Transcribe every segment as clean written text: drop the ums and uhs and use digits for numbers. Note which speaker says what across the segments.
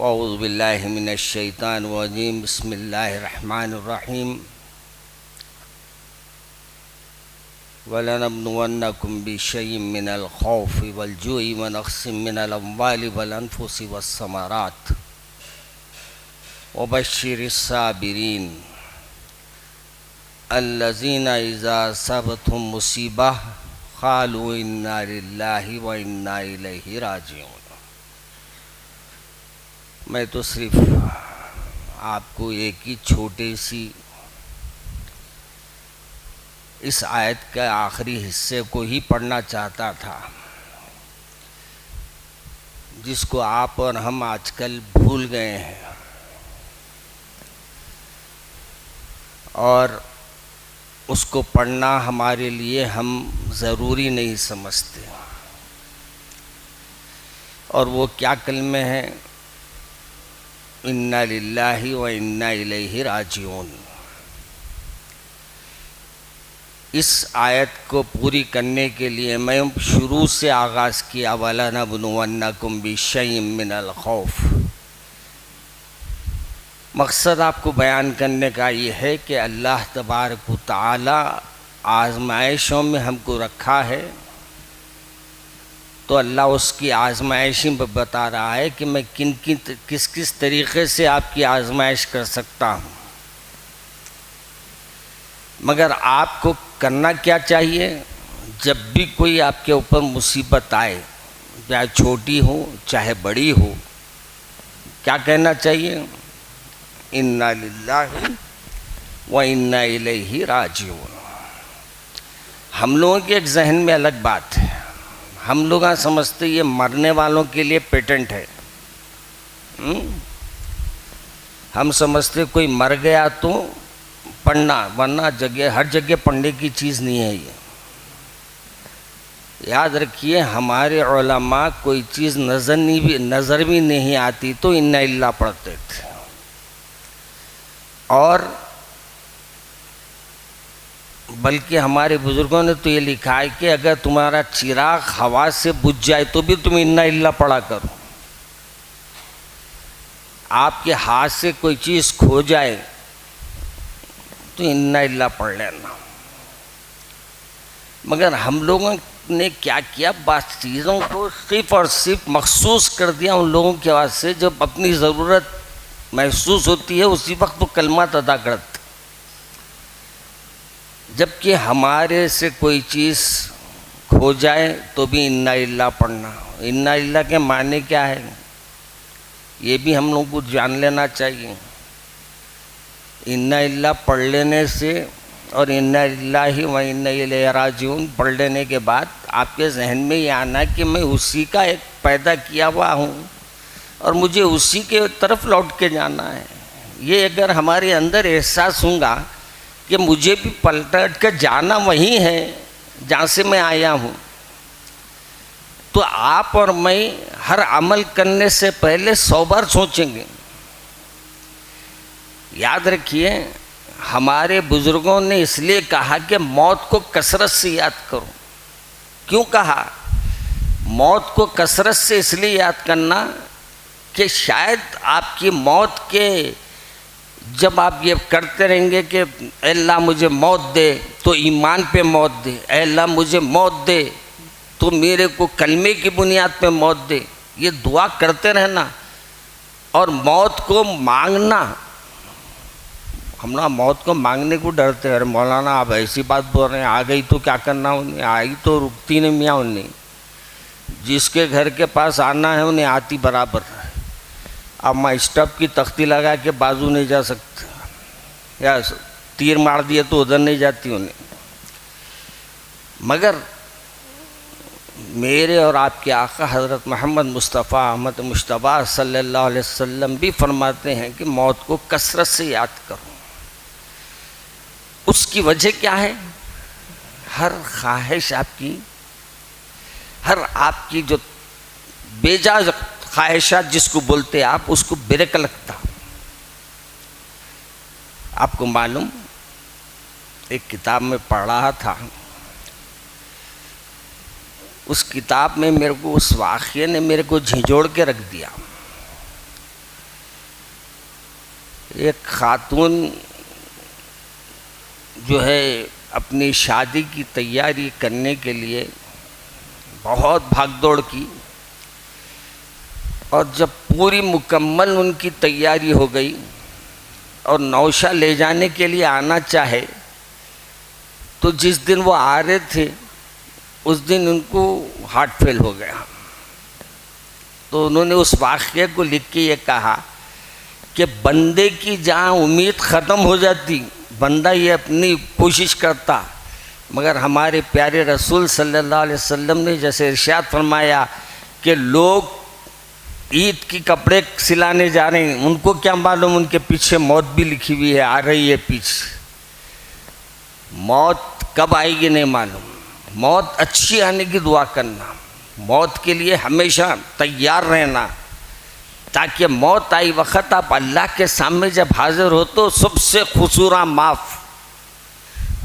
Speaker 1: اعوذ باللہ من الشیطان الرجیم بسم اللہ الرحمن الرحیم وَلَنَبْلُوَنَّكُمْ بِشَيْءٍ مِّنَ الْخَوْفِ وَالْجُوعِ وَنَقْصٍ مِّنَ الْأَمْوَالِ وَالْأَنفُسِ وَالثَّمَرَاتِ وَبَشِّرِ الصَّابِرِينَ الَّذِينَ إِذَا أَصَابَتْهُمْ مُصِیبَةٌ قَالُوا إِنَّا لِلَّهِ وَإِنَّا إِلَيْهِ راجعون۔ میں تو صرف آپ کو ایک ہی چھوٹی سی اس آیت کے آخری حصے کو ہی پڑھنا چاہتا تھا، جس کو آپ اور ہم آج کل بھول گئے ہیں اور اس کو پڑھنا ہمارے لیے ہم ضروری نہیں سمجھتے۔ اور وہ کیا کلمے ہیں؟ اِنَّا لِلَّهِ وَإِنَّا إِلَيْهِ راجعون۔ اس آیت کو پوری کرنے کے لیے میں شروع سے آغاز کیا وَلَنَبْلُوَنَّكُمْ بِشَيْءٍ مِّنَ الْخَوْفِ۔ مقصد آپ کو بیان کرنے کا یہ ہے کہ اللہ تبارک و تعالی آزمائشوں میں ہم کو رکھا ہے، تو اللہ اس کی آزمائش میں بتا رہا ہے کہ میں کس طریقے سے آپ کی آزمائش کر سکتا ہوں۔ مگر آپ کو کرنا کیا چاہیے؟ جب بھی کوئی آپ کے اوپر مصیبت آئے، چاہے چھوٹی ہو چاہے بڑی ہو، کیا کہنا چاہیے؟ اِنَّا لِلَّهِ وَإِنَّا إِلَيْهِ راجعون۔ ہم لوگوں کے ایک ذہن میں الگ بات ہے، ہم لوگ سمجھتے یہ مرنے والوں کے لیے پیٹنٹ ہے۔ ہم سمجھتے کوئی مر گیا تو پڑھنا، ورنہ ہر جگہ پڑھنے کی چیز نہیں ہے۔ یہ یاد رکھیے، ہمارے علماء کوئی چیز نظر بھی نہیں آتی تو اِنَّا لِلَّهِ پڑھتے تھے۔ اور بلکہ ہمارے بزرگوں نے تو یہ لکھا ہے کہ اگر تمہارا چراغ ہوا سے بجھ جائے تو بھی تم اِنَّا لِلَّهِ پڑھا کرو۔ آپ کے ہاتھ سے کوئی چیز کھو جائے تو اِنَّا لِلَّهِ پڑھ لینا۔ مگر ہم لوگوں نے کیا کیا، بعض چیزوں کو صرف اور صرف مخصوص کر دیا ان لوگوں کے واسطے جب اپنی ضرورت محسوس ہوتی ہے اسی وقت وہ کلمات ادا کرتے، جبکہ ہمارے سے کوئی چیز کھو جائے تو بھی اِنَّا لِلَّهِ پڑھنا۔ اِنَّا لِلَّهِ کے معنی کیا ہے یہ بھی ہم لوگوں کو جان لینا چاہیے۔ اِنَّا لِلَّهِ پڑھ لینے سے اور اِنَّا لِلَّهِ وَإِنَّا إِلَيْهِ راجعون پڑھ لینے کے بعد آپ کے ذہن میں یہ آنا کہ میں اسی کا ایک پیدا کیا ہوا ہوں اور مجھے اسی کے طرف لوٹ کے جانا ہے۔ یہ اگر ہمارے اندر احساس ہوگا کہ مجھے بھی پلٹ کے جانا وہی ہے جہاں سے میں آیا ہوں، تو آپ اور میں ہر عمل کرنے سے پہلے 100 بار سوچیں گے۔ یاد رکھیے، ہمارے بزرگوں نے اس لیے کہا کہ موت کو کثرت سے یاد کرو۔ کیوں کہا؟ موت کو کثرت سے اس لیے یاد کرنا کہ شاید آپ کی موت کے جب آپ یہ کرتے رہیں گے کہ اے اللہ مجھے موت دے تو ایمان پہ موت دے، اے اللہ مجھے موت دے تو میرے کو کلمے کی بنیاد پہ موت دے، یہ دعا کرتے رہنا اور موت کو مانگنا۔ ہم نا موت کو مانگنے کو ڈرتے ہیں، ارے مولانا آپ ایسی بات بول رہے ہیں، آ گئی تو کیا کرنا، انہیں آئی تو رکتی نہیں میاں، انہیں جس کے گھر کے پاس آنا ہے انہیں آتی برابر ہے۔ اب میں اسٹپ کی تختی لگا کے بازو نہیں جا سکتے، یا تیر مار دیے تو ادھر نہیں جاتی انہیں۔ مگر میرے اور آپ کے آقا حضرت محمد مصطفیٰ احمد مجتبیٰ صلی اللہ علیہ وسلم بھی فرماتے ہیں کہ موت کو کثرت سے یاد کرو۔ اس کی وجہ کیا ہے؟ ہر خواہش آپ کی جو بیجا خواہشات جس کو بولتے آپ، اس کو بریک لگتا۔ آپ کو معلوم، ایک کتاب میں پڑھ رہا تھا، اس کتاب میں میرے کو اس واقعے نے میرے کو جھنجھوڑ کے رکھ دیا۔ ایک خاتون جو ہے اپنی شادی کی تیاری کرنے کے لیے بہت بھاگ دوڑ کی، اور جب پوری مکمل ان کی تیاری ہو گئی اور نوشہ لے جانے کے لیے آنا چاہے، تو جس دن وہ آ رہے تھے اس دن ان کو ہارٹ فیل ہو گیا۔ تو انہوں نے اس واقعے کو لکھ کے یہ کہا کہ بندے کی جہاں امید ختم ہو جاتی، بندہ یہ اپنی کوشش کرتا، مگر ہمارے پیارے رسول صلی اللہ علیہ وسلم نے جیسے ارشاد فرمایا کہ لوگ عید کی کپڑے سلانے جا رہے ہیں، ان کو کیا معلوم ان کے پیچھے موت بھی لکھی ہوئی ہے، آ رہی ہے پیچھے، موت کب آئے گی نہیں معلوم۔ موت اچھی آنے کی دعا کرنا، موت کے لیے ہمیشہ تیار رہنا، تاکہ موت آئی وقت آپ اللہ کے سامنے جب حاضر ہو تو سب سے قصوراں معاف۔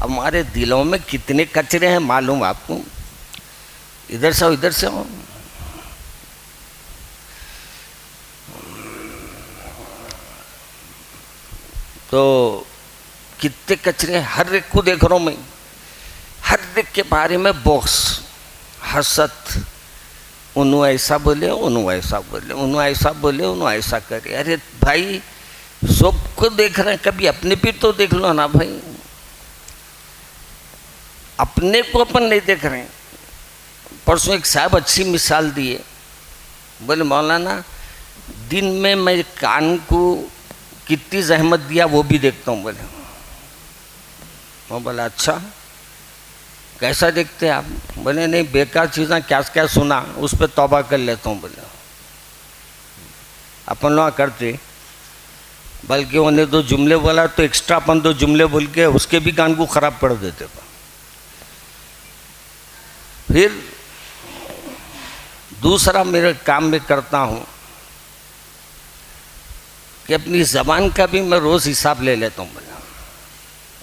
Speaker 1: ہمارے دلوں میں کتنے کچرے ہیں معلوم آپ کو، ادھر سے ادھر سے ہو۔ تو کتنے کچرے ہیں، ہر ایک کو دیکھ رہا ہوں میں، ہر ایک کے بارے میں بغض، حسد، انہوں ایسا بولے، انہوں ایسا بولے، انہوں ایسا بولے، انہوں ایسا کرے۔ ارے بھائی سب کو دیکھ رہے ہیں، کبھی اپنے بھی تو دیکھ لو نا بھائی، اپنے کو اپن نہیں دیکھ رہے ہیں۔ پرسوں ایک صاحب اچھی مثال دیے، بولے مولانا دن میں کان کو کتنی زحمت دیا وہ بھی دیکھتا ہوں۔ بولے میں بولا اچھا کیسا دیکھتے ہیں آپ؟ بولے نہیں بیکار چیزیں کیا کیا سنا اس پہ توبہ کر لیتا ہوں۔ بولے اپن لوگ کرتے، بلکہ انہیں دو جملے بولا تو ایکسٹرا اپن دو جملے بول کے اس کے بھی کان کو خراب کر دیتے۔ پھر دوسرا میرے کام میں کرتا ہوں کہ اپنی زبان کا بھی میں روز حساب لے لیتا ہوں۔ بولے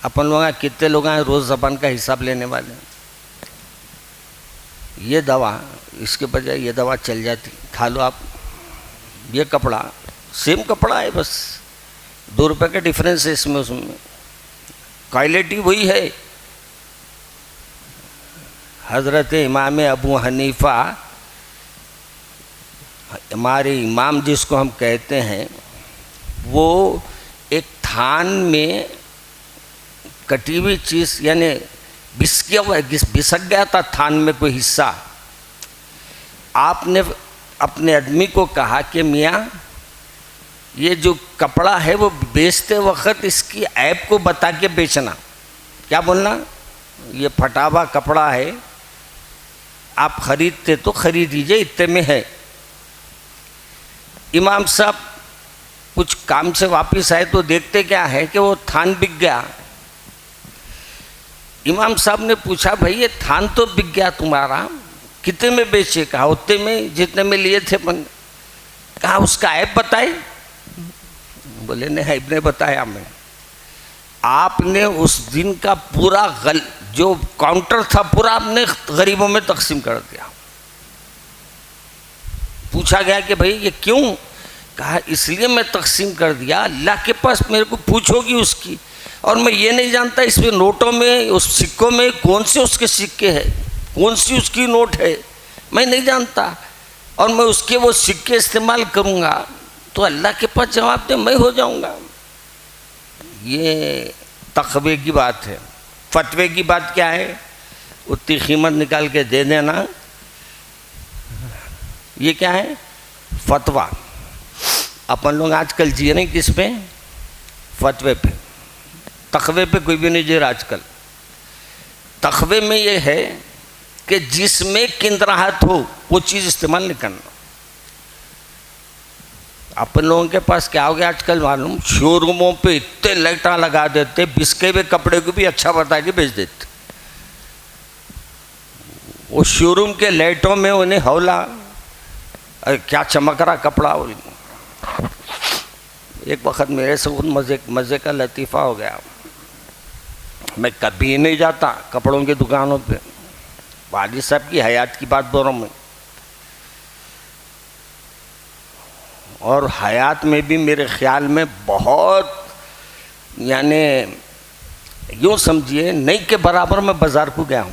Speaker 1: اپن لوگ کتنے لوگ ہیں روز زبان کا حساب لینے والے؟ یہ دوا اس کے بجائے یہ دوا چل جاتی، کھا لو آپ۔ یہ کپڑا سیم کپڑا ہے، بس 2 روپے کا ڈیفرنس ہے اس میں، اس میں کوالٹی وہی ہے۔ حضرت امام ابو حنیفہ، ہمارے امام جس کو ہم کہتے ہیں، وہ ایک تھان میں کٹی ہوئی چیز یعنی بسک گیا تھا تھان میں کوئی حصہ، آپ نے اپنے آدمی کو کہا کہ میاں یہ جو کپڑا ہے وہ بیچتے وقت اس کی عیب کو بتا کے بیچنا۔ کیا بولنا؟ یہ پھٹا ہوا کپڑا ہے، آپ خریدتے تو خرید لیجیے، اتنے میں ہے۔ امام صاحب کچھ کام سے واپس آئے تو دیکھتے کیا ہے کہ وہ تھان بک گیا۔ امام صاحب نے پوچھا بھائی یہ تھان تو بک گیا تمہارا، کتنے میں بیچے؟ کہا اتنے میں جتنے میں لیے تھے۔ کہا اس کا عیب بتائے؟ بولے نہیں عیب نہیں بتایا میں، آپ نے اس دن کا پورا جو کاؤنٹر تھا پورا آپ نے غریبوں میں تقسیم کر دیا۔ پوچھا گیا کہ بھائی یہ کیوں؟ کہا اس لیے میں تقسیم کر دیا، اللہ کے پاس میرے کو پوچھو گی اس کی، اور میں یہ نہیں جانتا اس میں نوٹوں میں اس سکوں میں کون سے اس کے سکے ہیں، کون سی اس کی نوٹ ہے، میں نہیں جانتا، اور میں اس کے وہ سکے استعمال کروں گا تو اللہ کے پاس جواب دے میں ہو جاؤں گا۔ یہ تقوی کی بات ہے۔ فتوے کی بات کیا ہے؟ اتنی قیمت نکال کے دے دینا، یہ کیا ہے؟ فتویٰ۔ اپن لوگ آج کل جی رہے ہیں کس پہ؟ فتوے پہ۔ تقوی پہ کوئی بھی نہیں جی رہا آج کل۔ تقوی میں یہ ہے کہ جس میں کندراہت ہو وہ چیز استعمال نہیں کرنا۔ اپن لوگوں کے پاس کیا ہو گیا آج کل معلوم؟ شو روموں پہ اتنے لائٹاں لگا دیتے، بسکے ہوئے کپڑے کو بھی اچھا بتا کے بیچ دیتے۔ وہ شو روم کے لائٹوں میں انہیں ہولا کیا چمک رہا کپڑا۔ ایک وقت میرے سے مزے کا لطیفہ ہو گیا، میں کبھی نہیں جاتا کپڑوں کی دکانوں پہ، والد صاحب کی حیات کی بات بول رہا ہوں میں، اور حیات میں بھی میرے خیال میں بہت یعنی یوں سمجھیے نہیں کے برابر میں بازار کو گیا ہوں،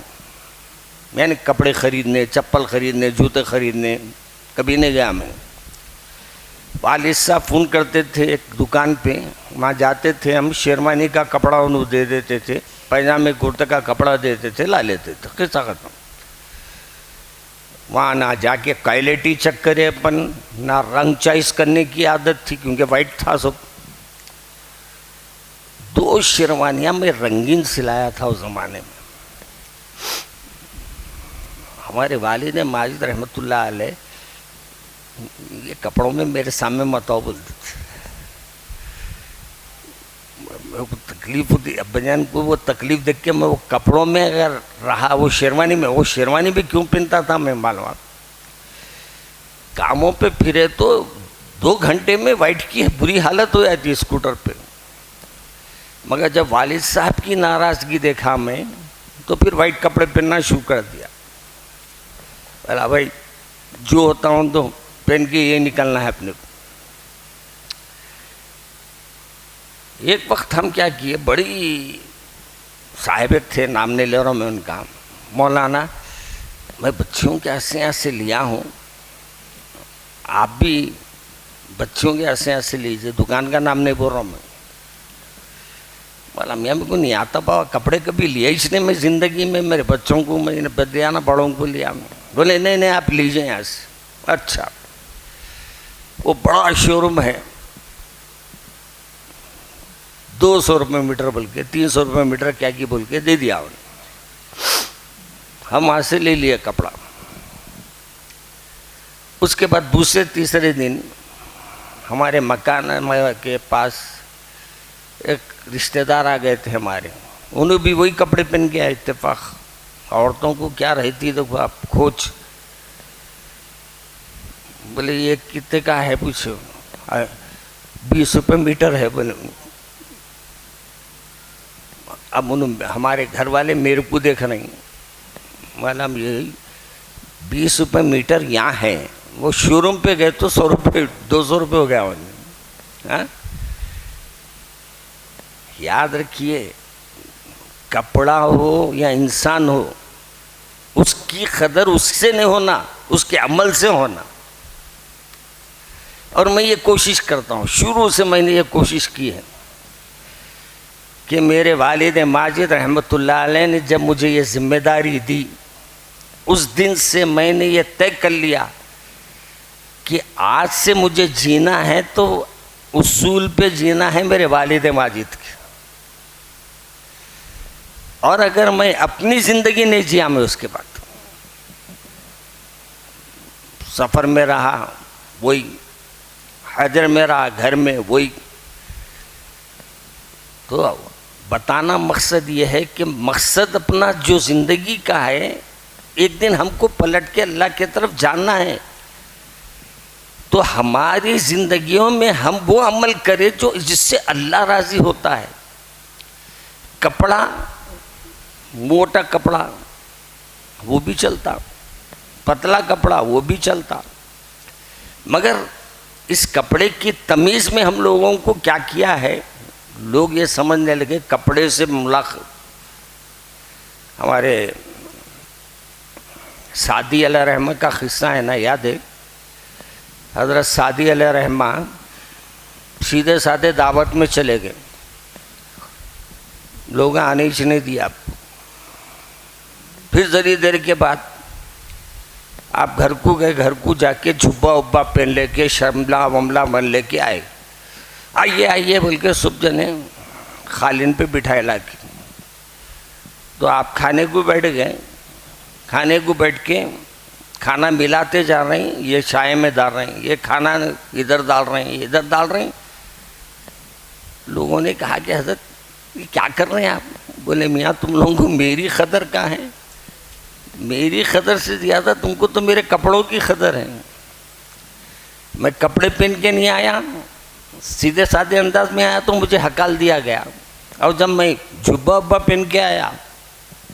Speaker 1: یعنی کپڑے خریدنے، چپل خریدنے، جوتے خریدنے کبھی نہیں گیا میں۔ والد صاحب فون کرتے تھے ایک دکان پہ، وہاں جاتے تھے ہم، شیروانی کا کپڑا انہوں دے دیتے تھے، پائجامے کرتے کا کپڑا دیتے تھے، لا لیتے تھے، قصہ ختم۔ وہاں نہ جا کے کوالٹی چیک کرے اپن، نہ رنگ چوائس کرنے کی عادت تھی کیونکہ وائٹ تھا سب۔ 2 شیروانیاں میں رنگین سلایا تھا اس زمانے میں۔ ہمارے والد ماجد رحمۃ اللہ علیہ یہ کپڑوں میں میرے سامنے مت آؤ بولتے تھے، تکلیف ہوتی ابا جان کو، وہ تکلیف دیکھ کے میں وہ کپڑوں میں اگر رہا، وہ شیروانی بھی کیوں پہنتا تھا میں معلوم، کاموں پہ پھرے تو 2 گھنٹے میں وائٹ کی بری حالت ہو جاتی اسکوٹر پہ، مگر جب والد صاحب کی ناراضگی دیکھا میں تو پھر وائٹ کپڑے پہننا شروع کر دیا۔ بولا بھائی جو ہوتا ہوں تو پہن کے یہ نکلنا ہے اپنے کو۔ ایک وقت ہم کیا کیے، بڑی صاحب تھے، نام نہیں لے رہا ہوں میں ان کا، مولانا، میں بچیوں کے ایسے ایسے لیا ہوں، آپ بھی بچیوں کے ایسے ایسے لیجیے، دکان کا نام نہیں بول رہا ہوں میں۔ بولا میاں میرے کو نہیں آتا بابا، کپڑے کبھی لیا اس نے میں زندگی میں، میرے بچوں کو میں نے لیا نا، بڑوں کو لیا میں۔ بولے نہیں آپ لیجیے یہاں سے۔ اچھا، وہ بڑا شو روم ہے، 200 روپے میٹر بول کے، 300 روپے میٹر کیا کی بول کے دے دیا انہیں۔ ہم وہاں سے لے لیے کپڑا۔ اس کے بعد دوسرے تیسرے دن ہمارے مکان کے پاس ایک رشتہ دار آ گئے تھے ہمارے، انہوں بھی وہی کپڑے پہن کے آئے، اتفاق۔ عورتوں کو کیا رہتی دیکھو آپ، کھوج۔ بولے یہ کتنے کا ہے پوچھو، 20 روپے میٹر ہے بولے۔ اب ہمارے گھر والے میرے کو دیکھ رہے ہیں، بولا یہ 20 روپے میٹر یہاں ہے، وہ شو روم پہ گئے تو 100 روپے 200 روپے ہو گیا انہیں۔ یاد رکھیے، کپڑا ہو یا انسان ہو، اس کی قدر اس سے نہیں ہونا، اس کے عمل سے ہونا۔ اور میں یہ کوشش کرتا ہوں، شروع سے میں نے یہ کوشش کی ہے کہ میرے والد ماجد رحمۃ اللہ علیہ نے جب مجھے یہ ذمہ داری دی، اس دن سے میں نے یہ طے کر لیا کہ آج سے مجھے جینا ہے تو اصول پہ جینا ہے میرے والد ماجد کے، اور اگر میں اپنی زندگی نہیں جیا میں اس کے بعد سفر میں رہا وہی، حجر میں رہا گھر میں وہی۔ تو بتانا مقصد یہ ہے کہ مقصد اپنا جو زندگی کا ہے، ایک دن ہم کو پلٹ کے اللہ کی طرف جاننا ہے، تو ہماری زندگیوں میں ہم وہ عمل کریں جو جس سے اللہ راضی ہوتا ہے۔ کپڑا، موٹا کپڑا وہ بھی چلتا، پتلا کپڑا وہ بھی چلتا، مگر اس کپڑے کی تمیز میں ہم لوگوں کو کیا کیا ہے، لوگ یہ سمجھنے لگے کپڑے سے ہمارے سعدی علیہ رحمہ کا قصہ ہے نا، یاد ہے؟ حضرت سعدی علیہ رحمہ سیدھے سادھے دعوت میں چلے گئے، لوگ آنے ہی نہیں دیا آپ کو۔ پھر ذری دیر کے بعد آپ گھر کو گئے، گھر کو جا کے جھبا ابا پہن لے کے، شملہ وملہ بن لے کے آئے، آئیے آئیے بول کے سب جنے قالین پہ بٹھائے لا کے۔ تو آپ کھانے کو بیٹھ گئے، کھانے کو بیٹھ کے کھانا ملاتے جا رہے ہیں، یہ چائے میں ڈال رہے ہیں، یہ کھانا ادھر ڈال رہے ہیں، یہ ادھر ڈال رہے ہیں۔ لوگوں نے کہا کہ حضرت یہ کیا کر رہے ہیں آپ؟ بولے میاں تم لوگوں کو میری قدر کہاں ہے، میری قدر سے زیادہ تم کو تو میرے کپڑوں کی قدر ہے۔ میں کپڑے پہن کے نہیں آیا، سیدھے سادھے انداز میں آیا تو مجھے ہکال دیا گیا، اور جب میں جھبا ابا پہن کے آیا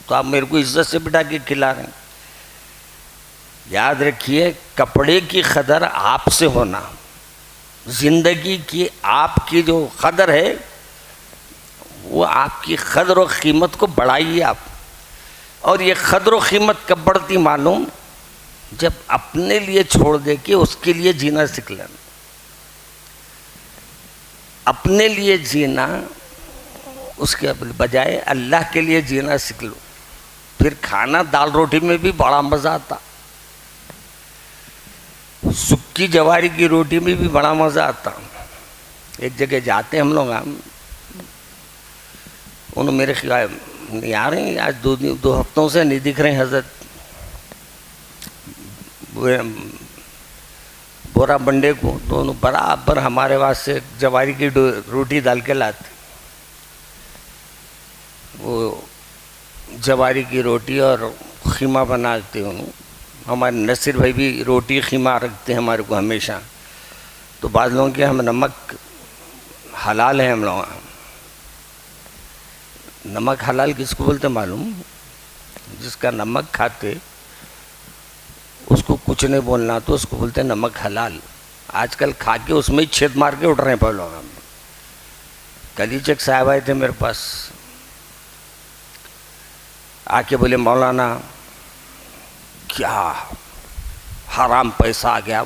Speaker 1: تو آپ میرے کو عزت سے بٹھا کے کھلا رہے ہیں۔ یاد رکھیے، کپڑے کی قدر آپ سے ہونا، زندگی کی آپ کی جو قدر ہے وہ آپ کی قدر و قیمت کو بڑھائیے آپ. اور یہ قدر و قیمت کب بڑھتی معلوم؟ جب اپنے لیے چھوڑ دے کے اس کے لیے جینا سیکھ لینا. اپنے لیے جینا اس کے بجائے اللہ کے لیے جینا سیکھ لو. پھر کھانا دال روٹی میں بھی بڑا مزہ آتا, سکی جواری کی روٹی میں بھی بڑا مزہ آتا. ایک جگہ جاتے ہم لوگ, انہوں میرے خیال نہیں آ رہے ہیں آج, 2 ہفتوں سے نہیں دکھ رہے ہیں حضرت. بورا بنڈے کو دونوں برابر ہمارے واسطے جواری کی روٹی ڈال کے لاتے. وہ جواری کی روٹی اور خیمہ بناتے انہوں. ہمارے نصیر بھائی بھی روٹی خیمہ رکھتے ہیں ہمارے کو ہمیشہ. تو بعض لوگوں کے ہم نمک حلال ہے, ہم لوگ نمک حلال کس کو بولتے معلوم؟ جس کا نمک کھاتے اس کو کچھ نہیں بولنا تو اس کو بولتے نمک حلال. آج کل کھا کے اس میں ہی چھید مار کے اٹھ رہے ہیں پہلے لوگ. کل ہی ایک صاحب آئے تھے میرے پاس, آ کے بولے مولانا کیا حرام پیسہ آ گیا.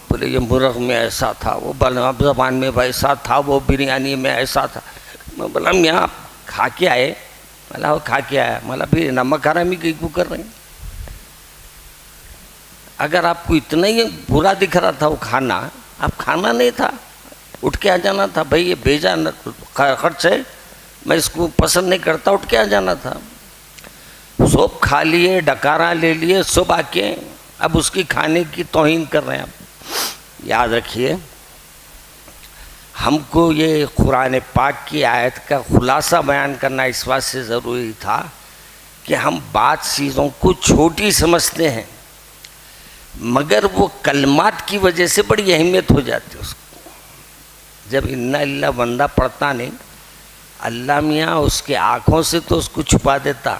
Speaker 1: بولے یہ مرغ میں ایسا تھا, وہ زبان میں ویسا تھا, وہ بریانی میں ایسا تھا. میں بولا میاں آپ کھا کے آئے؟ بولا وہ کھا کے آیا. بولا پھر نمک حرامی کیوں کر رہے ہیں؟ اگر آپ کو اتنا ہی برا دکھ رہا تھا وہ کھانا, آپ کھانا نہیں تھا, اٹھ کے آ جانا تھا. بھائی یہ بھیجا خرچ ہے, میں اس کو پسند نہیں کرتا, اٹھ کے آ جانا تھا. سب کھا لیے, ڈکارا لے لیے, سب آ کے اب اس کی کھانے کی توہین کر رہے ہیں. آپ یاد رکھیے, ہم کو یہ قرآن پاک کی آیت کا خلاصہ بیان کرنا اس بات سے ضروری تھا کہ ہم بعض چیزوں کو چھوٹی سمجھتے ہیں, مگر وہ کلمات کی وجہ سے بڑی اہمیت ہو جاتی ہے اس کو. جب انا اللہ بندہ پڑھتا نہیں, اللہ میاں اس کے آنکھوں سے تو اس کو چھپا دیتا.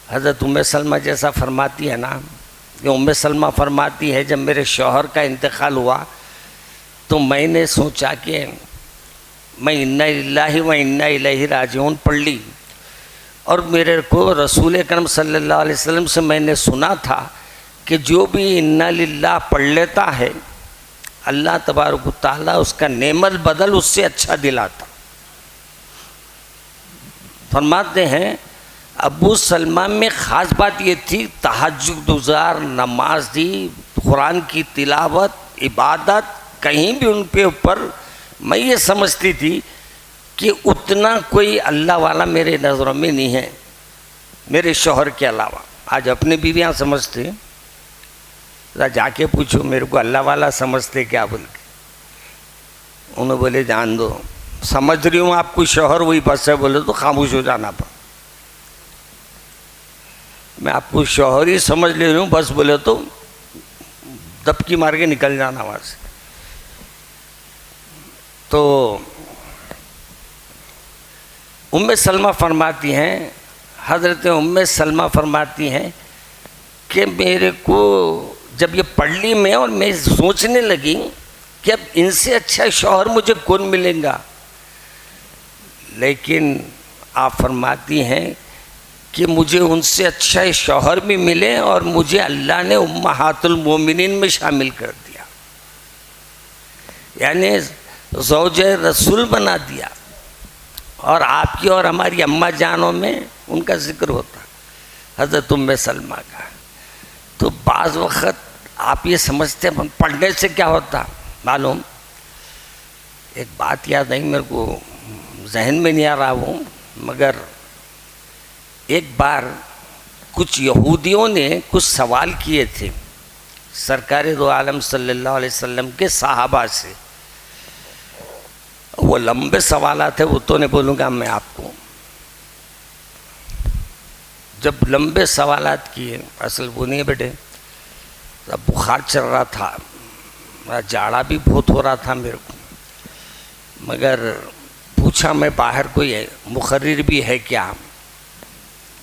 Speaker 1: حضرت ام سلمہ جیسا فرماتی ہے نا, کہ ام سلمہ فرماتی ہے جب میرے شوہر کا انتقال ہوا تو میں نے سوچا کہ میں انا للہ و انا الیہ راجعون پڑھ لی, اور میرے کو رسول اکرم صلی اللہ علیہ وسلم سے میں نے سنا تھا کہ جو بھی انا للہ پڑھ لیتا ہے اللہ تبارک و تعالیٰ اس کا نعمت بدل اس سے اچھا دلاتا. فرماتے ہیں ابو سلمہ میں خاص بات یہ تھی, تہجد گزار, نمازی, قرآن کی تلاوت, عبادت, کہیں بھی ان کے اوپر میں یہ سمجھتی تھی کہ اتنا کوئی اللہ والا میرے نظروں میں نہیں ہے میرے شوہر کے علاوہ. آج اپنے بیویاں سمجھتے, جا کے پوچھو میرے کو اللہ والا سمجھتے کیا بول کے. انہوں بولے جان دو, سمجھ رہی ہوں آپ کو شوہر وہی بس ہے, بولے تو خاموش ہو جانا پڑا. میں آپ کو شوہر ہی سمجھ لے رہی ہوں بس, بولے تو دبکی مار کے نکل جانا وہاں سے. تو ام سلمہ فرماتی ہیں, حضرت ام سلمہ فرماتی ہیں کہ میرے کو جب یہ پڑھ لی میں, اور میں سوچنے لگی کہ اب ان سے اچھا شوہر مجھے کون ملے گا. لیکن آپ فرماتی ہیں کہ مجھے ان سے اچھا شوہر بھی ملے اور مجھے اللہ نے امہات المومنین میں شامل کر دیا, یعنی زوج رسول بنا دیا. اور آپ کی اور ہماری اماں جانوں میں ان کا ذکر ہوتا, حضرت ام سلمہ کا. تو بعض وقت آپ یہ سمجھتے ہیں پڑھنے سے کیا ہوتا معلوم. ایک بات یاد نہیں میرے کو, ذہن میں نہیں آ رہا ہوں, مگر ایک بار کچھ یہودیوں نے کچھ سوال کیے تھے سرکار دو عالم صلی اللہ علیہ وسلم کے صحابہ سے. وہ لمبے سوالات ہیں, وہ تو نہیں بولوں گا میں آپ کو. جب لمبے سوالات کیے, اصل وہ نہیں بیٹے, تب بخار چل رہا تھا, جاڑا بھی بہت ہو رہا تھا میرے کو, مگر پوچھا میں باہر کوئی مقرر بھی ہے کیا.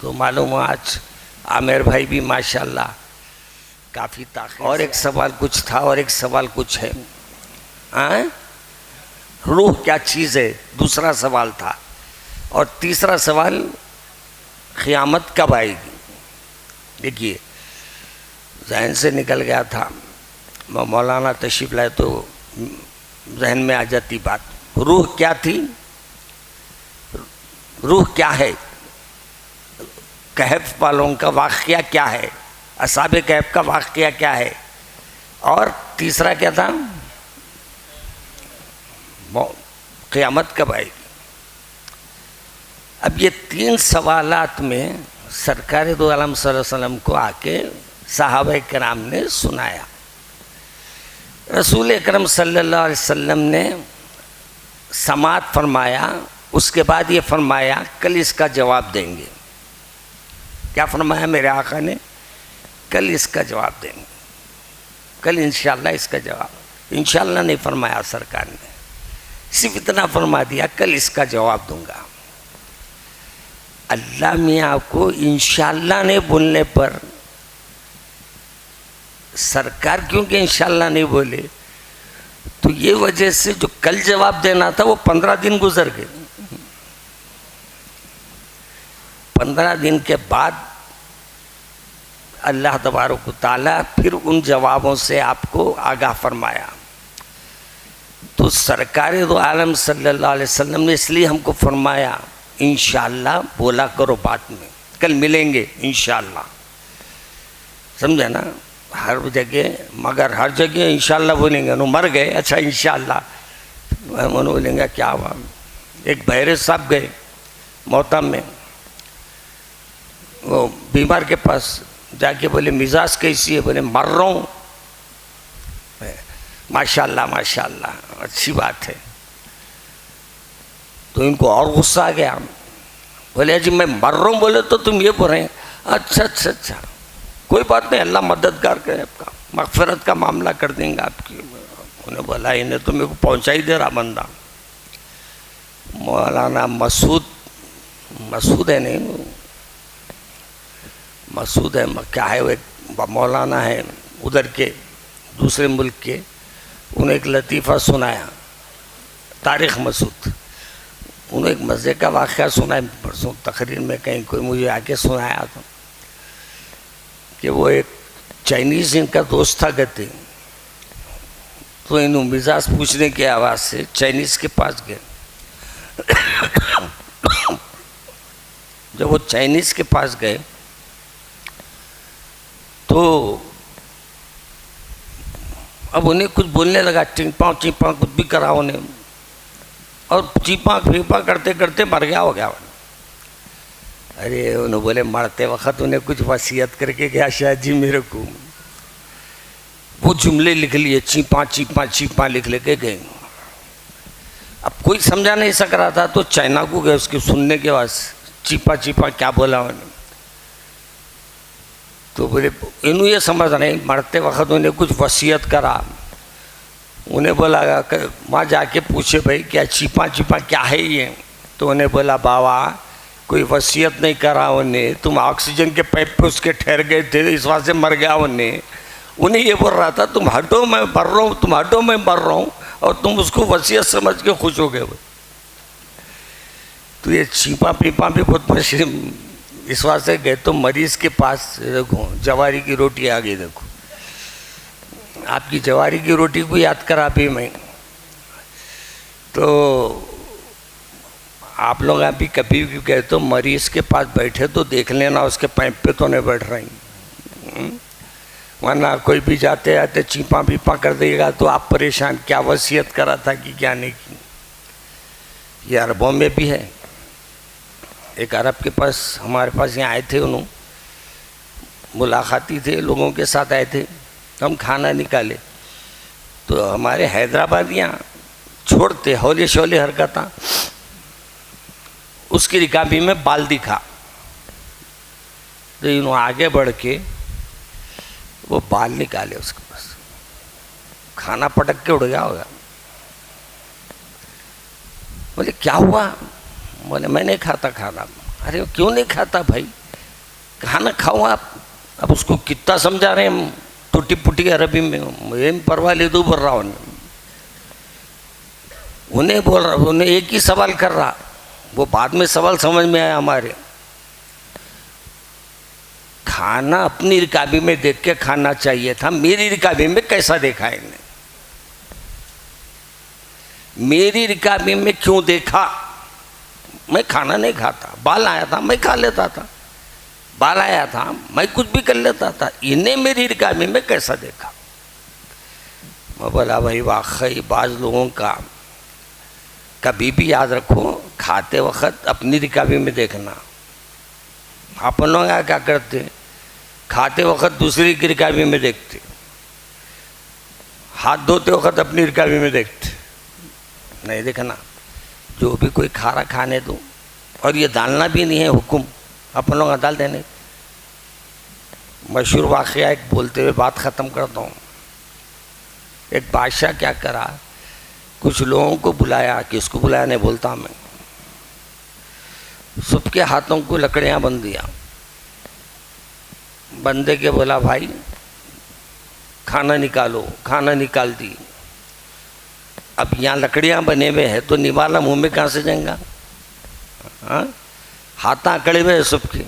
Speaker 1: تو معلوم ہوا آج عامر بھائی بھی ماشاءاللہ کافی تاخیر. اور ایک سوال کچھ تھا اور ایک سوال کچھ ہے. روح کیا چیز ہے دوسرا سوال تھا. اور تیسرا سوال قیامت کب آئے گی. دیکھیے ذہن سے نکل گیا تھا, مولانا تشریف لائے تو ذہن میں آ جاتی بات. روح کیا تھی, روح کیا ہے, کہف والوں کا واقعہ کیا ہے, اصحاب کہف کا واقعہ کیا ہے, اور تیسرا کیا تھا قیامت کب آئے گی. اب یہ تین سوالات میں سرکار دو عالم صلی اللہ علیہ وسلم کو آ کے صحابہ کرام نے سنایا. رسول اکرم صلی اللہ علیہ وسلم نے سماعت فرمایا. اس کے بعد یہ فرمایا کل اس کا جواب دیں گے. کیا فرمایا میرے آقا نے؟ کل اس کا جواب دیں گے, کل انشاءاللہ اس کا جواب. انشاءاللہ نہیں فرمایا سرکار نے, صرف اتنا فرما دیا کل اس کا جواب دوں گا. اللہ میاں کو انشاءاللہ نہیں بولنے پر سرکار کیونکہ انشاءاللہ نہیں بولے تو یہ وجہ سے جو کل جواب دینا تھا وہ 15 دن گزر گئے. 15 دن کے بعد اللہ تبارک و تعالیٰ پھر ان جوابوں سے آپ کو آگاہ فرمایا. تو سرکار دو عالم صلی اللہ علیہ وسلم نے اس لیے ہم کو فرمایا انشاءاللہ بولا کرو بات میں, کل ملیں گے انشاءاللہ. سمجھے نا, ہر جگہ مگر ہر جگہ انشاءاللہ بولیں گے. مر گئے اچھا انشاءاللہ بولیں گے کیا ہوا. ایک بہرے صاحب گئے محتم میں, وہ بیمار کے پاس جا کے بولے مزاج کیسی ہے, بولے مر رہا ہوں. ماشاءاللہ ماشاءاللہ اچھی بات ہے. تو ان کو اور غصہ آ گیا. بولے جی میں مر رہا ہوں, بولے تو تم یہ بول رہے ہیں. اچھا اچھا اچھا کوئی بات نہیں, اللہ مددگار کرے آپ کا, مغفرت کا معاملہ کر دیں گے آپ کی. انہیں بولا انہیں تو میرے کو پہنچا ہی دے رہا بندہ. مولانا مسعود ہے نہیں, مسعود ہے کیا ہے, وہ ایک مولانا ہے ادھر کے دوسرے ملک کے. انہیں ایک لطیفہ سنایا تاریخ مسعود. انہیں ایک مزے کا واقعہ سنایا پرسوں تقریر میں, کہیں کوئی مجھے آ کے سنایا تھا کہ وہ ایک چائنیز ان کا دوست تھا کہتے, تو انہوں مزاج پوچھنے کی آواز سے چائنیز کے پاس گئے. جب وہ چائنیز کے پاس گئے تو اب انہیں کچھ بولنے لگا, چنپاں چنپاں کچھ بھی کرا انہیں, اور چیپاں پھیپاں کرتے کرتے مر گیا ہو گیا. ارے انہوں بولے مرتے وقت انہیں کچھ وصیت کر کے گیا شاید جی میرے کو. وہ جملے لکھ لیے, چیپاں چیپاں چیپاں لکھ لے کے گئے. اب کوئی سمجھا نہیں سک رہا تھا تو چائنا کو گئے اس کے سننے کے بعد چیپاں چیپاں کیا بولا انہوں نے. تو بولے انہوں یہ سمجھ رہے مرتے وقت انہیں کچھ وصیت کرا. انہیں بولا وہاں جا کے پوچھے بھائی کیا چیپاں چیپاں کیا ہے یہ. تو انہیں بولا بابا کوئی وصیت نہیں کرا انہیں, تم آکسیجن کے پائپ پہ اس کے ٹھہر گئے تھے اس واسطے سے مر گیا. انہیں یہ بول رہا تھا تم ہٹو میں مر رہا ہوں, تم ہٹو میں مر رہا ہوں, اور تم اس کو وصیت سمجھ کے خوش ہو گئے. تو یہ چیپاں پیپاں بھی بہت مشہور اس واسطے گئے. تو مریض کے پاس دیکھو جواری کی روٹی آ گئی, دیکھو آپ کی جواری کی روٹی کو یاد کرا بھی میں. تو آپ لوگ ابھی کبھی بھی گئے تو مریض کے پاس بیٹھے تو دیکھ لینا اس کے پائپ پہ تو نہیں بیٹھ رہی, ورنہ کوئی بھی جاتے آتے چیپاں پیپاں کر دے گا تو آپ پریشان کیا وصیت کرا تھا کہ کیا نہیں کی. یہ عربوں میں بھی ہے. ایک عرب کے پاس ہمارے پاس یہاں آئے تھے, انہوں ملاقاتی تھے, لوگوں کے ساتھ آئے تھے. ہم کھانا نکالے تو ہمارے حیدرآبادیاں چھوڑتے ہولے شولے حرکتاں, اس کی رکابی میں بال دکھا. تو انہوں آگے بڑھ کے وہ بال نکالے اس کے پاس, کھانا پٹک کے اڑ گیا ہوگا. بولے کیا ہوا؟ بولے میں نہیں کھاتا کھانا. ارے کیوں نہیں کھاتا بھائی, کھانا کھاؤ آپ. اب اس کو کتنا سمجھا رہے ہیں, ٹوٹی پوٹی عربی میں پروالیدو بول رہا ہوں، انہیں بول رہا، انہیں ایک ہی سوال کر رہا، وہ بعد میں سوال سمجھ میں آیا ہمارے. کھانا اپنی رکابی میں دیکھ کے کھانا چاہیے تھا، میری رکابی میں کیسا دیکھا انہیں؟ میری رکابی میں کیوں دیکھا؟ میں کھانا نہیں کھاتا، بال آیا تھا میں کھا لیتا تھا، بال آیا تھا میں کچھ بھی کر لیتا تھا، انہیں میری رکابی میں کیسا دیکھا؟ میں بولا بھائی واقعی بعض لوگوں کا کبھی بھی یاد رکھو، کھاتے وقت اپنی رکابی میں دیکھنا. اپن لوگ کیا کرتے، کھاتے وقت دوسری کی رکابی میں دیکھتے، ہاتھ دھوتے وقت اپنی رکابی میں دیکھتے. نہیں دیکھنا، جو بھی کوئی کھا رہا کھانے دو، اور یہ ڈالنا بھی نہیں ہے حکم، اپن لوگ ڈال دینے. مشہور واقعہ ایک بولتے ہوئے بات ختم کرتا ہوں. ایک بادشاہ کیا کرا، کچھ لوگوں کو بلایا، کس کو بلایا نہیں بولتا میں، سب کے ہاتھوں کو لکڑیاں بند دیا. بندے کے بولا بھائی کھانا نکالو، کھانا نکال دی. اب یہاں لکڑیاں بنے ہوئے ہیں تو نوالا منہ میں کہاں سے جائیں گا؟ ہاتھ اکڑے ہوئے ہیں سب کے.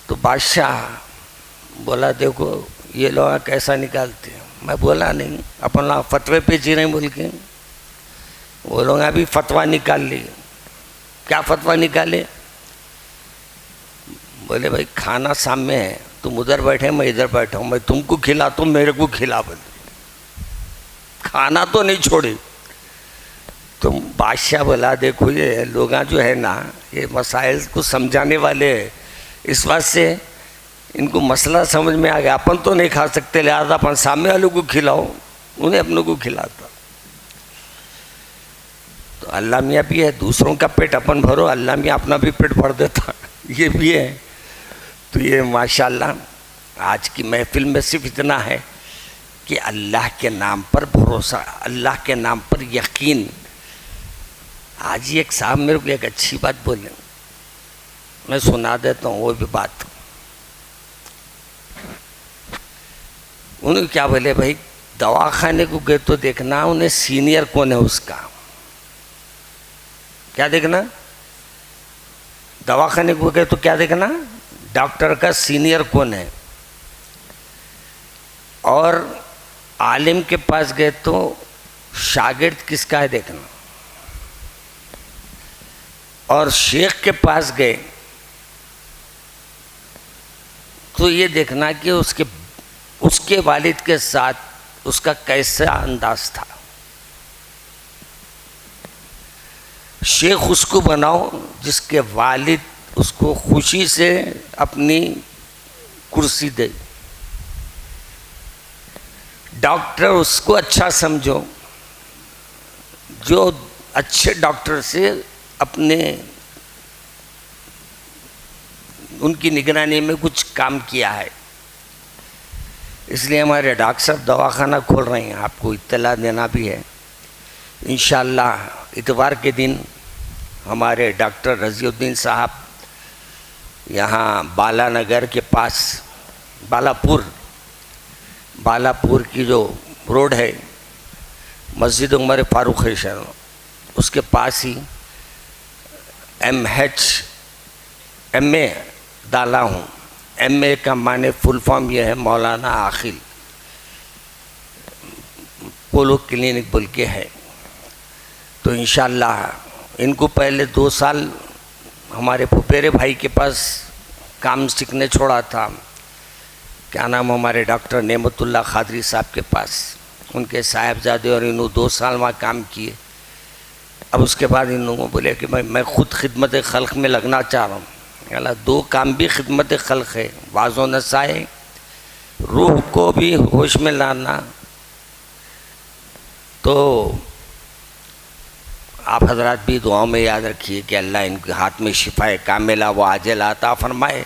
Speaker 1: تو بادشاہ بولا دیکھو یہ لوگ کیسا نکالتے ہیں. میں بولا نہیں، اپنا فتوے پہ جی رہے بول کے. وہ لوگ ابھی فتویٰ نکال لی. کیا فتویٰ نکالے؟ بولے بھائی کھانا سامنے ہے، تم ادھر بیٹھے میں ادھر بیٹھا ہوں، میں تم کو کھلا تم میرے کو کھلا، بولے کھانا تو نہیں چھوڑے. تم بادشاہ بولا دیکھو یہ لوگ جو ہے نا، یہ مسائل کو سمجھانے والے ہیں، اس بات سے ان کو مسئلہ سمجھ میں آ گیا. اپن تو نہیں کھا سکتے، لہٰذا اپن سامنے والوں کو کھلاؤ، انہیں اپنوں کو کھلاتا. تو اللہ میاں بھی ہے، دوسروں کا پیٹ اپن بھرو، اللہ میاں اپنا بھی پیٹ بھر دیتا، یہ بھی ہے. تو یہ ماشاءاللہ آج کی محفل میں صرف اتنا ہے کہ اللہ کے نام پر بھروسہ، اللہ کے نام پر یقین. آج ایک صاحب میرے کو ایک اچھی بات بولے، میں سنا دیتا ہوں وہ بھی بات. انہوں کیا بولے بھائی دواخانے کو گئے تو دیکھنا انہیں سینئر کون ہے اس کا. کیا دیکھنا؟ دواخانے کو گئے تو کیا دیکھنا؟ ڈاکٹر کا سینئر کون ہے. اور عالم کے پاس گئے تو شاگرد کس کا ہے دیکھنا. اور شیخ کے پاس گئے تو یہ دیکھنا کہ اس کے والد کے ساتھ اس کا کیسا انداز تھا. شیخ اس کو بناؤ جس کے والد اس کو خوشی سے اپنی کرسی دے. ڈاکٹر اس کو اچھا سمجھو جو اچھے ڈاکٹر سے اپنے ان کی نگرانی میں کچھ کام کیا ہے. اس لیے ہمارے ڈاکٹر صاحب دواخانہ کھول رہے ہیں، آپ کو اطلاع دینا بھی ہے. انشاءاللہ اتوار کے دن ہمارے ڈاکٹر رضی الدین صاحب یہاں بالا نگر کے پاس بالاپور کی جو روڈ ہے مسجد عمر فاروق ہے شہر، اس کے پاس ہی ایم اے ڈالا ہوں. ایم اے کا معنی فل فارم یہ ہے مولانا عاقل پولو کلینک بول کے ہے. تو انشاءاللہ ان کو پہلے 2 سال ہمارے پھپھیرے بھائی کے پاس کام سیکھنے چھوڑا تھا، کیا نام ہمارے ڈاکٹر نعمت اللہ خادری صاحب کے پاس، ان کے صاحبزادے، اور انہوں 2 سال وہاں کام کیے. اب اس کے بعد انہوں نے بولے کہ میں خود خدمت خلق میں لگنا چاہ رہا ہوں. 2 کام بھی خدمت خلق ہے، واعظ و نصائح، روح کو بھی ہوش میں لانا. تو آپ حضرات بھی دعاؤں میں یاد رکھیے کہ اللہ ان کے ہاتھ میں شفا کاملہ و عاجلہ عطا فرمائے.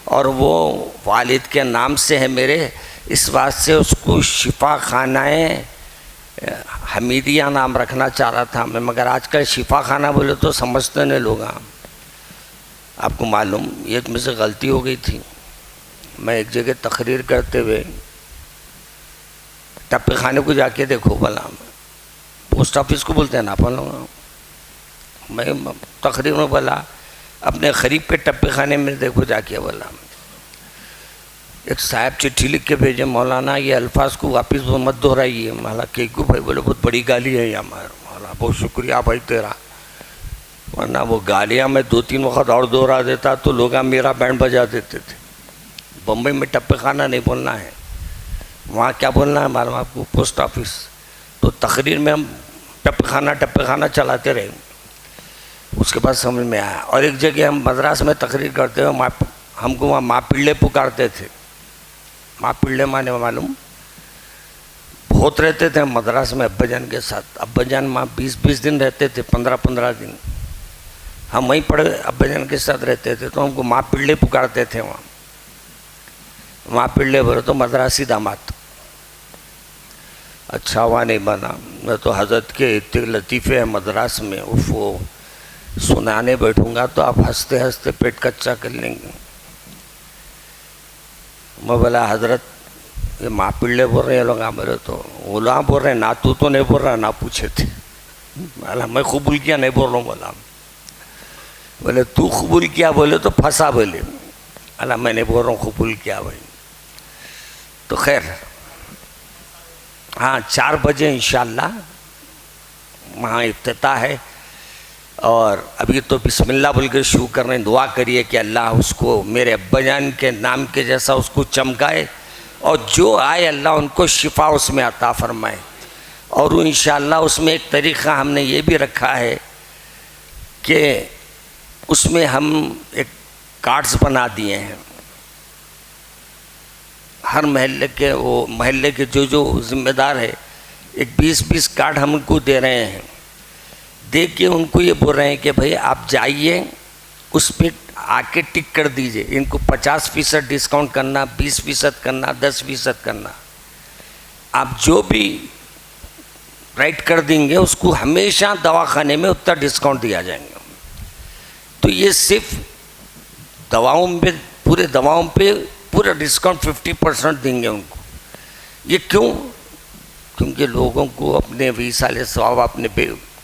Speaker 1: اور وہ والد کے نام سے ہے میرے، اس بات سے اس کو شفا خانہ حمیدیہ نام رکھنا چاہ رہا تھا میں، مگر آج کل شفا خانہ بولے تو سمجھتے نہیں لوگ. آپ کو معلوم یہ میں سے غلطی ہو گئی تھی. میں ایک جگہ تقریر کرتے ہوئے ٹپے خانے کو جا کے دیکھو بلا، پوسٹ آفس کو بولتے ہیں نا اپن لوگ، میں تقریر میں بولا اپنے قریب کے ٹپے خانے میں دیکھو جا کے بولا، ایک صاحب چٹھی لکھ کے بھیجے، مولانا یہ الفاظ کو واپس مت دہرائیے۔ مولانا کیکو بھائی بولے بہت بڑی گالی ہے یہ ہمارا۔ مولانا بہت شکریہ بھائی تیرا، ورنہ وہ گالیاں میں 2-3 وقت اور دوہرا دیتا تو لوگ میرا بینڈ بجا دیتے تھے۔ بمبئی میں ٹپے خانہ نہیں بولنا ہے، وہاں کیا بولنا ہے معلوم آپ کو؟ Post office. تو تقریر میں ہم ٹپے خانہ چلاتے رہے، اس کے بعد سمجھ میں آیا۔ اور ایک جگہ ہم مدراس میں تقریر کرتے ہوئے ہم کو وہاں ماں پڑلے پکارتے تھے۔ ماں پڑلے مانے معلوم؟ بہت رہتے تھے ہم مدراس میں ابا جان کے ساتھ۔ ابا جان ماں 20 دن رہتے تھے، 15 دن ہم وہیں پڑے ابا جان کے ساتھ رہتے تھے، تو ہم کو ماں پڑلے پکارتے تھے وہاں۔ ماں پڑلے بولے تو مدراسی داماد۔ اچھا ہوا نہیں بنا، میں تو حضرت کے اتنے لطیفے ہیں مدراس میں، وہ سنانے بیٹھوں گا تو آپ ہنستے ہنستے پیٹ کچا کر لیں گے۔ میں بولا حضرت یہ ماں پڑلے بول رہے ہیں لوگ، میرے تو غلام بول رہے ہیں، نہ تو نہیں بول رہا نہ پوچھے تھے۔ میں قبول کیا نہیں بول رہا ہوں، بولا بولے تو قبول کیا، بولے تو پھنسا، بولے اللہ میں نہیں بول رہا ہوں قبول کیا بھائی۔ تو خیر ہاں 4 بجے انشاءاللہ وہاں افتتاح ہے، اور ابھی تو بسم اللہ بول کے شروع کر رہے ہیں۔ دعا کریے کہ اللہ اس کو میرے ابا جان کے نام کے جیسا اس کو چمکائے، اور جو آئے اللہ ان کو شفا اس میں عطا فرمائے۔ اور انشاءاللہ اس میں ایک طریقہ ہم نے یہ بھی رکھا ہے کہ اس میں ہم ایک کارڈز بنا دیے ہیں، ہر محلے کے جو ذمہ دار ہے، ایک 20 کارڈ ہم ان کو دے رہے ہیں، دے کے ان کو یہ بول رہے ہیں کہ بھئی آپ جائیے اس پہ آ کے ٹک کر دیجئے، ان کو 50% ڈسکاؤنٹ کرنا، 20% کرنا، 10% کرنا، آپ جو بھی رائٹ کر دیں گے اس کو ہمیشہ دواخانے میں اتنا ڈسکاؤنٹ دیا جائیں گے۔ تو یہ صرف دواؤں پہ پورا ڈسکاؤنٹ 50% دیں گے ان کو۔ یہ کیوں؟ کیونکہ لوگوں کو اپنے وصال ثواب اپنے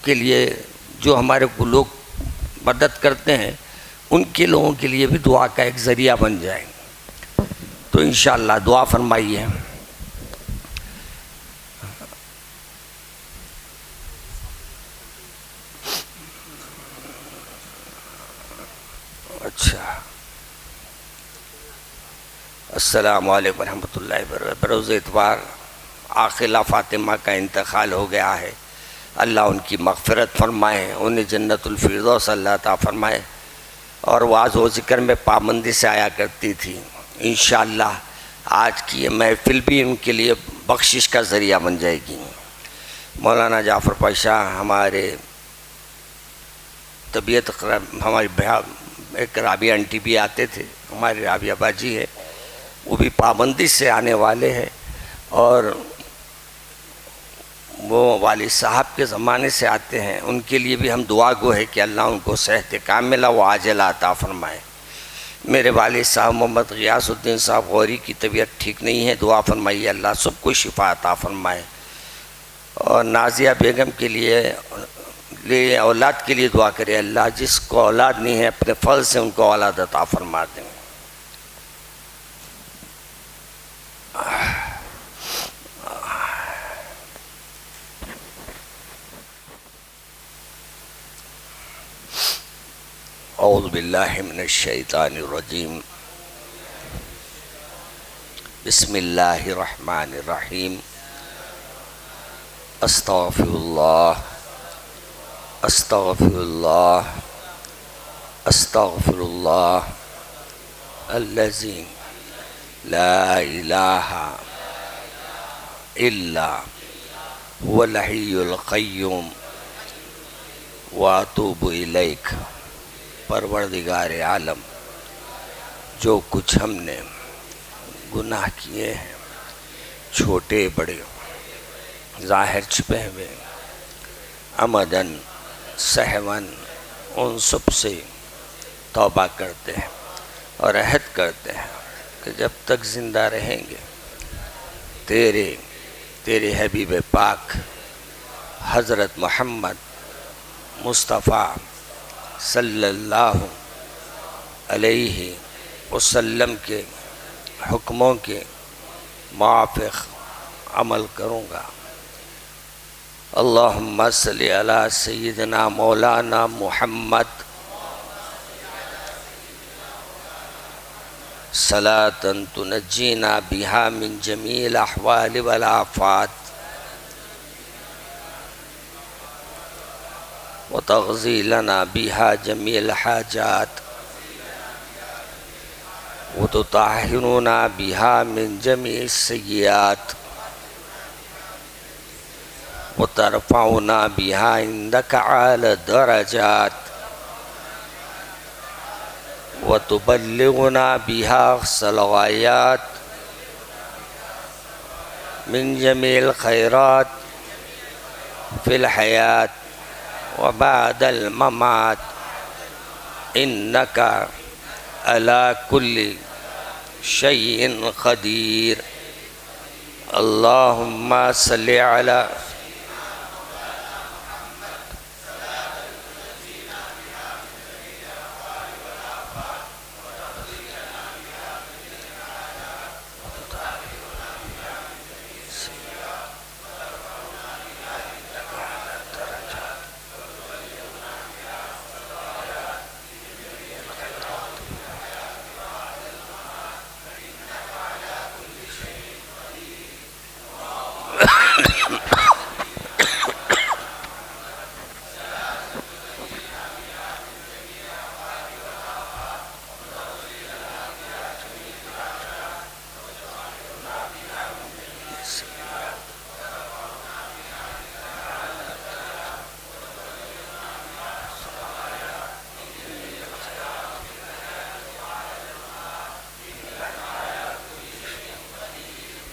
Speaker 1: کے لیے جو ہمارے کو لوگ مدد کرتے ہیں، ان کے لوگوں کے لیے بھی دعا کا ایک ذریعہ بن جائے۔ تو انشاءاللہ دعا فرمائیے۔ اچھا، السلام علیکم ورحمۃ اللہ وبرکاتہ۔ بروز اتوار عاقلہ فاطمہ کا انتقال ہو گیا ہے، اللہ ان کی مغفرت فرمائے، انہیں جنت الفردوس اللہ تعالیٰ فرمائے، اور وعظ و ذکر میں پابندی سے آیا کرتی تھی۔ انشاءاللہ آج کی یہ محفل بھی ان کے لیے بخشش کا ذریعہ بن جائے گی۔ مولانا جعفر پاشا ہمارے طبیعت ہماری ایک رابعہ آنٹی بھی آتے تھے، ہمارے رابعہ باجی ہے، وہ بھی پابندی سے آنے والے ہیں، اور وہ والد صاحب کے زمانے سے آتے ہیں، ان کے لیے بھی ہم دعا گو ہے کہ اللہ ان کو صحت کاملہ و عاجلہ عطا فرمائے۔ میرے والد صاحب محمد غیاث الدین صاحب غوری کی طبیعت ٹھیک نہیں ہے، دعا فرمائیے اللہ سب کو شفا عطا فرمائے۔ اور نازیہ بیگم کے لیے اولاد کے لیے دعا کرے، اللہ جس کو اولاد نہیں ہے اپنے فضل سے ان کو اولاد عطا فرما دیں۔ اعوذ باللہ من الشیطان الرجیم، بسم اللہ الرحمن الرحیم، استغفر اللہ استغفر اللہ استغفر اللہ الذی لا الہ الا هو الحی القیوم واتوب الیک۔ پروردگار عالم، جو کچھ ہم نے گناہ کیے ہیں، چھوٹے بڑے، ظاہر چھپے ہوئے، عمدن سہون، ان سب سے توبہ کرتے ہیں اور عہد کرتے ہیں کہ جب تک زندہ رہیں گے تیرے حبیب پاک حضرت محمد مصطفیٰ صلی اللہ علیہ وسلم کے حکموں کے موافق عمل کروں گا۔ اللہم صلی علی سیدنا مولانا محمد صلاة تنجینا بها من جمیع الاحوال والآفات وتغضی لنا بها جمیع الحاجات وتطہرنا بها من جمیع السیئات وترفعنا بها عندك اعلی الدرجات وتبلغنا بها اقصى الغایات من جمیع الخیرات فی الحیات وبعد الممات انك على كل شيء قدير اللهم صل على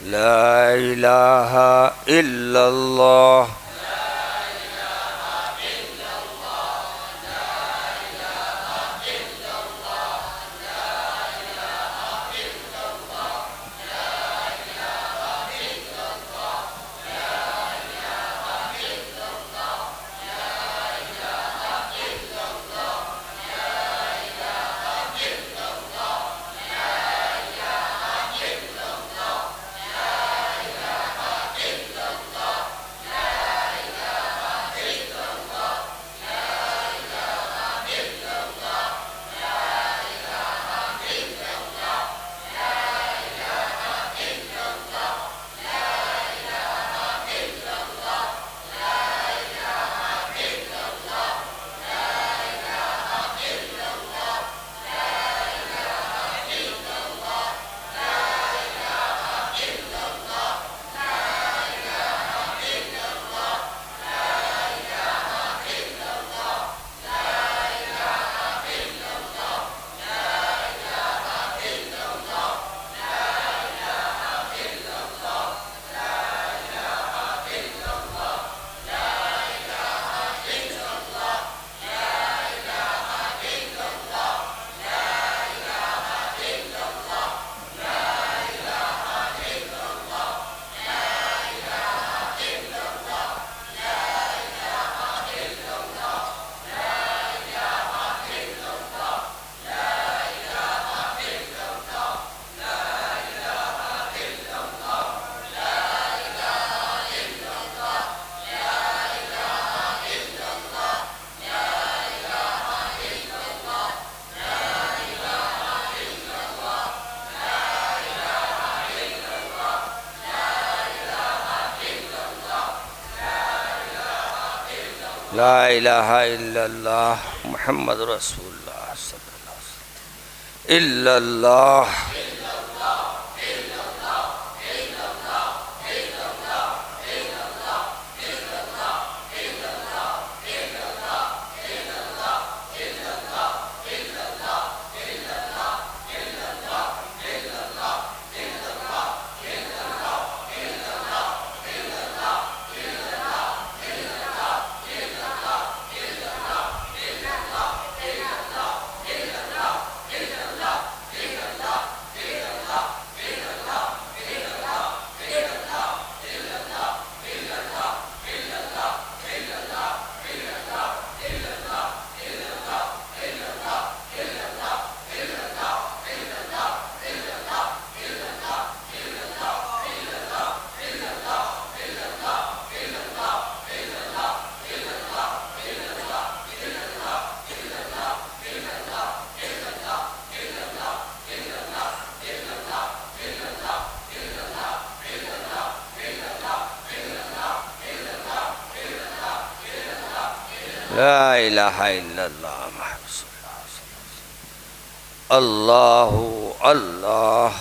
Speaker 1: لا الہ الا اللہ لا الہ الا اللہ محمد رسول اللہ صلی اللہ علیہ وسلم الا اللہ لا الہ الا اللہ محمد رسول اللہ اللہ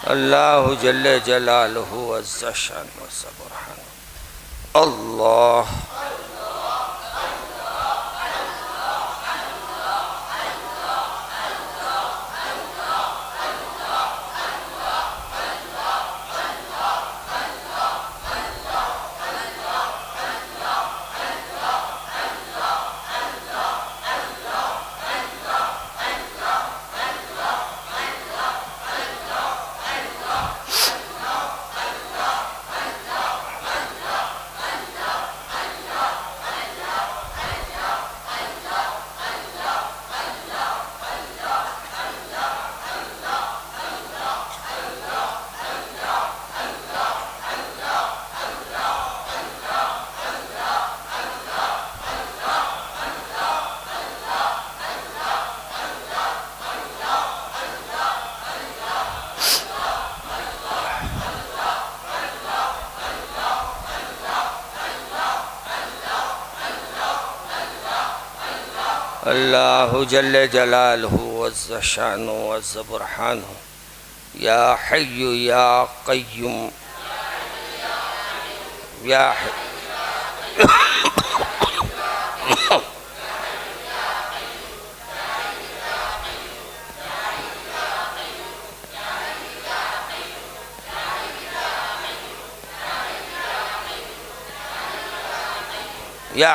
Speaker 1: اللہ جل جلالہ عز شان و سبحان اللہ اللہ جل جلالہ عز شانہ عز برہانہ یا حی یا قیوم یا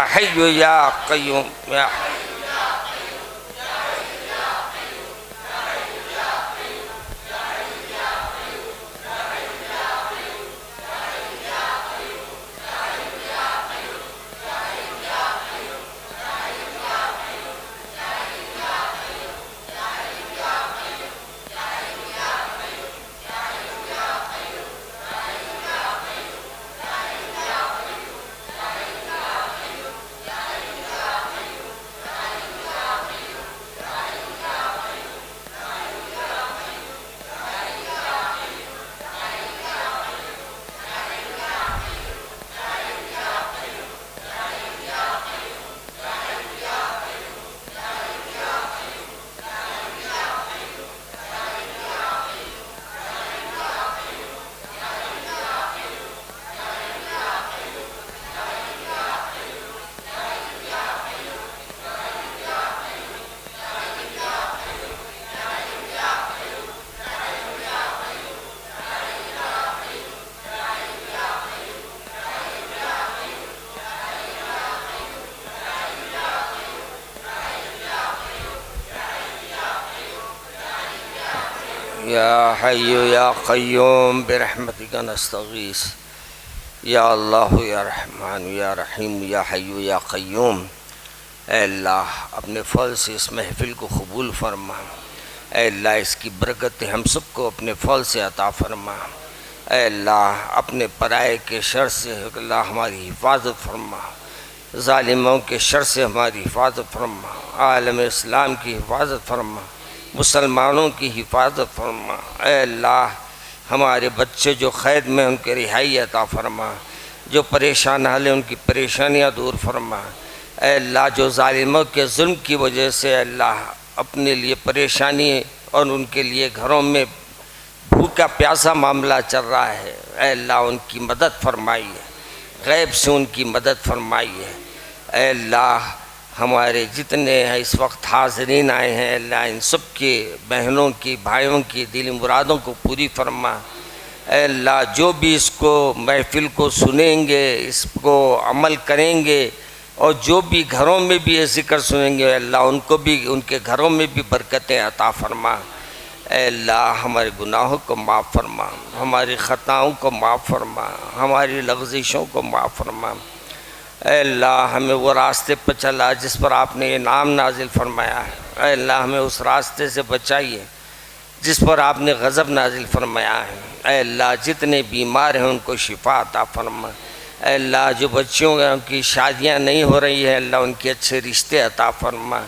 Speaker 1: حی یا قیوم یا یا حی یا قیوم برحمتک نستغیث یا اللہ یا رحمان یا رحیم یا حی یا قیوم اے اللہ اپنے فضل سے اس محفل کو قبول فرما، اے اللہ اس کی برکت ہم سب کو اپنے فضل سے عطا فرما، اے اللہ اپنے پرائے کے شر سے اللہ ہماری حفاظت فرما، ظالموں کے شر سے ہماری حفاظت فرما، عالم اسلام کی حفاظت فرما، مسلمانوں کی حفاظت فرما، اے اللہ ہمارے بچے جو قید میں ان کے رہائی عطا فرما، جو پریشان حال ہیں ان کی پریشانیاں دور فرما، اے اللہ جو ظالموں کے ظلم کی وجہ سے اے اللہ اپنے لیے پریشانی اور ان کے لیے گھروں میں بھوکا پیاسا معاملہ چل رہا ہے، اے اللہ ان کی مدد فرمائیے، غیب سے ان کی مدد فرمائیے، اے اللہ ہمارے جتنے ہیں اس وقت حاضرین آئے ہیں، اللہ ان سب کے بہنوں کی بھائیوں کی دلی مرادوں کو پوری فرما، اے اللہ جو بھی اس کو محفل کو سنیں گے، اس کو عمل کریں گے، اور جو بھی گھروں میں بھی یہ ذکر سنیں گے، اے اللہ ان کو بھی ان کے گھروں میں بھی برکتیں عطا فرما، اے اللہ ہمارے گناہوں کو معاف فرما، ہماری خطاؤں کو معاف فرما، ہماری لغزشوں کو معاف فرما، اے اللہ ہمیں وہ راستے پر چلا جس پر آپ نے انعام نازل فرمایا ہے، اے اللہ ہمیں اس راستے سے بچائیے جس پر آپ نے غضب نازل فرمایا ہے، اے اللہ جتنے بیمار ہیں ان کو شفا عطا فرما، اے اللہ جو بچیوں ان کی شادیاں نہیں ہو رہی ہیں اللہ ان کے اچھے رشتے عطا فرما،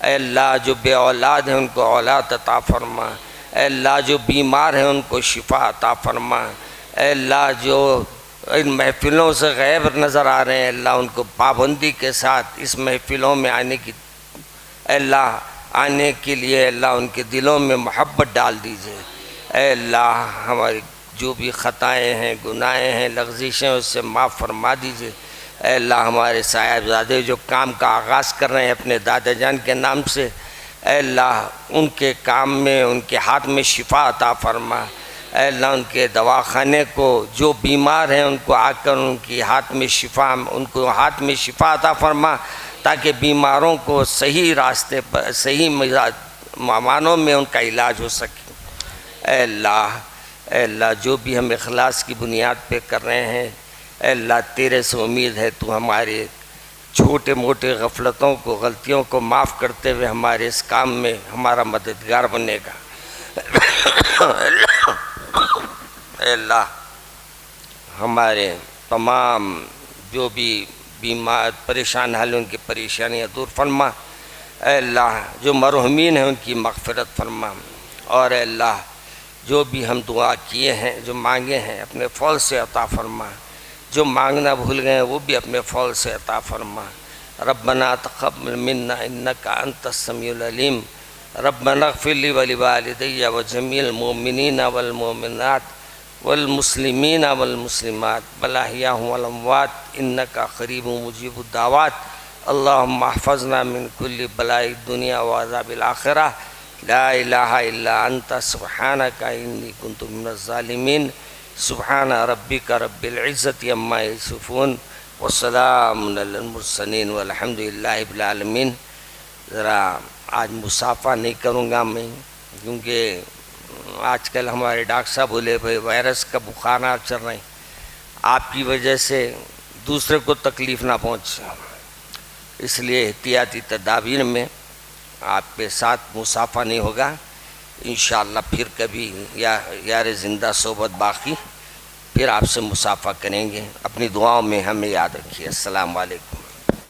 Speaker 1: اے اللہ جو بے اولاد ہیں ان کو اولاد عطا فرما، اے اللہ جو بیمار ہیں ان کو شفا عطا فرما، اے اللہ جو ان محفلوں سے غیب نظر آ رہے ہیں اللہ ان کو پابندی کے ساتھ اس محفلوں میں آنے کی اے اللہ آنے کے لیے اللہ ان کے دلوں میں محبت ڈال دیجئے، اے اللہ ہماری جو بھی خطائیں ہیں گناہیں ہیں لغزشیں اس سے معاف فرما دیجئے، اے اللہ ہمارے صاحبزادے جو کام کا آغاز کر رہے ہیں اپنے دادا جان کے نام سے، اے اللہ ان کے کام میں ان کے ہاتھ میں شفا عطا فرما، اے اللہ ان کے دواخانے کو جو بیمار ہیں ان کو آ کر ان کی ہاتھ میں شفا عطا فرما، تاکہ بیماروں کو صحیح راستے پر صحیح معنوں میں ان کا علاج ہو سکے، اے اللہ جو بھی ہم اخلاص کی بنیاد پہ کر رہے ہیں اے اللہ تیرے سے امید ہے تو ہمارے چھوٹے موٹے غفلتوں کو غلطیوں کو معاف کرتے ہوئے ہمارے اس کام میں ہمارا مددگار بنے گا، اے اللہ ہمارے تمام جو بھی بیمار پریشان حال ان کی پریشانیاں دور فرما، اے اللہ جو مرحومین ہیں ان کی مغفرت فرما، اور اے اللہ جو بھی ہم دعا کیے ہیں جو مانگے ہیں اپنے فضل سے عطا فرما، جو مانگنا بھول گئے ہیں وہ بھی اپنے فضل سے عطا فرما، ربنا تقبل منا انک انت السمیع العلیم، ربنا اغفر لی ولوالدی وجمیع المؤمنین والمؤمنات والمسلمین والمسلمات والاحیاء والاموات انک قریب مجیب الدعوات، اللہم احفظنا من کل بلاء الدنیا وعذاب الآخرہ، لا الہ الا انت سبحانک انی کنت من الظالمین، سبحان ربک رب العزت عما یصفون والسلام علی المرسلین والحمد للہ رب العالمین۔ ذرا آج مصافحہ نہیں کروں گا میں کیونکہ آج کل ہمارے ڈاکٹر صاحب بولے بھائی وائرس کا بخارات چل رہے ہیں، آپ کی وجہ سے دوسرے کو تکلیف نہ پہنچے، اس لیے احتیاطی تدابیر میں آپ کے ساتھ مصافحہ نہیں ہوگا، انشاءاللہ پھر کبھی یار زندہ صحبت باقی پھر آپ سے مصافحہ کریں گے، اپنی دعاؤں میں ہمیں یاد رکھیے، السلام علیکم۔